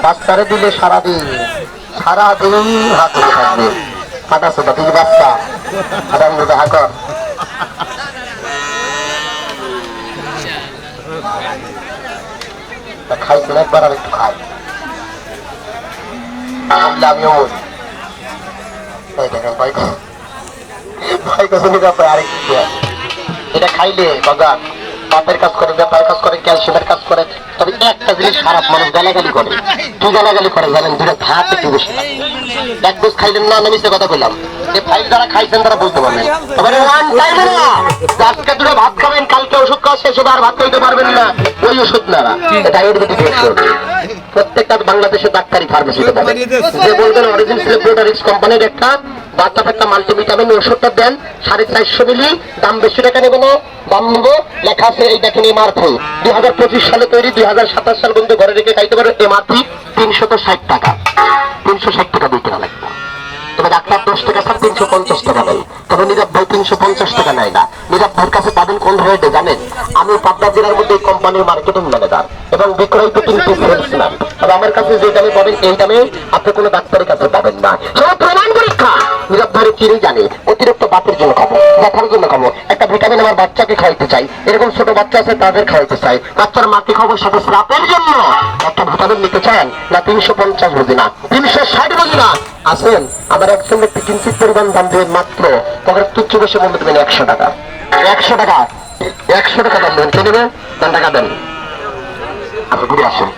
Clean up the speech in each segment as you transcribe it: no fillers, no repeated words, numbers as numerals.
বাচ্চারে দিলে সারাদিন সারাদিন হাত ধরে থাকবে। হাঁটা ছোটা তুই বাচ্চা হাঁটার মধ্যে হাঁকর খাইছেন একবার আর একটু খাই আমিও বলি দেখেন ভাই ভাই আরেকটু এটা খাইলে বাগান বাপের কাজ করে ব্যাপারের কাজ করে ক্যালসিয়ামের কাজ করে। তবে একটা জিনিস খারাপ, মানুষ গালাগালি করে। কি গালাগালি করে জানেন? দুটো ভাত একটু বেশি এক ডোজ খাইলেন না, আমি সে কথা বললাম যে ফাইল যারা খাইছেন তারা বলতে পারবেন। তবে ওয়ান টাইমে না, আজকে দুটো ভাত খাবেন, কালকে ওষুধ খাওয়া শেষ হবে আর ভাত খাইতে পারবেন না, ওই ওষুধ না ডায়াবেটিক ওষুধ। প্রত্যেকটা বাংলাদেশের ডাক্তারি ফার্মেসিতে পাবেন। যে বলবেন অরিজিন সিলেব্রোটারিক্স কোম্পানির একটা বাচ্চা একটা মাল্টিভিটামিন ওষুধটা দেন 450 মিলি, দাম বেশি টাকা নেবো না, দাম নেবো লেখা আছে এই দেখেন এমআরপি 2025 সালে তৈরি, 2027 সাল পর্যন্ত ঘরে রেখে খাইতে পারো। এমআরপি 360 টাকা, 360 টাকা দিতে লাগবে। তবে ডাক্তার 10 টাকা স্যার 350 টাকা নেই। তবে নীরব ভাই 350 টাকা নেয় না। নীরব ভাইয়ের কাছে পাবেন কোন রেটে জানেন? আমি পাবনা জেলার মধ্যে এই কোম্পানির মার্কেটিং ম্যানেজার এবং বিক্রয় কিন্তু সেলসম্যান। তবে আমার কাছে যে দামে পাবেন এই দামে আপনি কোনো ডাক্তারের কাছে পাবেন না। সব প্রমাণ পরীক্ষা নীরব ভাইয়ের চিনি জানে। অতিরিক্ত বাতের জন্য খাবো, ব্যথার জন্য খাবো, একটা ভিটামিন আমার বাচ্চাকে খাওয়াইতে চাই, এরকম ছোট বাচ্চা আছে তাদের খাওয়াইতে চাই, বাচ্চার মাকে খাবো সাথে রাতের জন্য একটা ভিটামিন নিতে চান না 350 বুঝি না 360 বুঝি না আসেন আমার একজন ব্যক্তি কিঞ্চিত পরিমাণ দাম দেবেন মাত্র তখন তুচ্ছ বসে বলতে দেবেন 100 টাকা, 100 টাকা, 100 টাকা দাম দেবেন। কে নেবেন? 10 টাকা দেন। আপনি ঘুরে আসেন।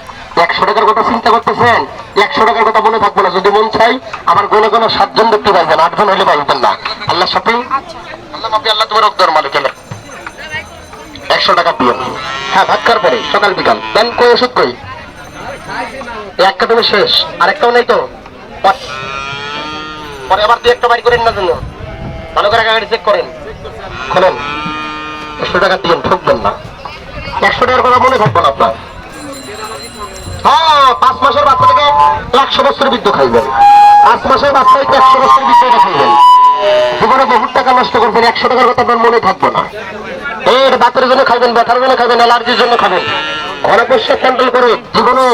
100 টাকার কথা চিন্তা করতেছেন, 100 টাকার কথা মনে থাকবো না। যদি মন চাই আবার কোনো কোনো 7 জন ব্যক্তি পাইবেন, 8 জন হলে পাইবেন না। আল্লাহ সাথে আল্লাহ মাপি আল্লাহ তোমার অগ্দর মালিক এলে 100 টাকা দিয়ে হ্যাঁ ভাত খাওয়ার পরে সকাল বিকাল দেন। কই ওষুধ কই? একটা তুমি শেষ, আরেকটাও নেই তো পরে আবার 2-1টা বাড়ি করেন না জন্য ভালো করে গাড়ি চেক করেন খোলেন। 100 টাকা দিয়ে ঠকবেন না। 100 টাকার কথা মনে থাকবো না আপনার। হ্যাঁ 5 মাসের বাচ্চা থেকে 100 বছরের বৃদ্ধ খাইবেন, 5 মাসের বাচ্চা থেকে 100 বছরের বৃদ্ধ খাইবেন। জীবনে বহুত টাকা নষ্ট করবেন, 100 টাকার কথা আপনার মনে থাকবো না। এই বাতের জন্য খাবেন, ব্যথার জন্য খাবেন, অ্যালার্জির জন্য খাবেন। ঘরে বসে কন্ট্রোল করে জীবনে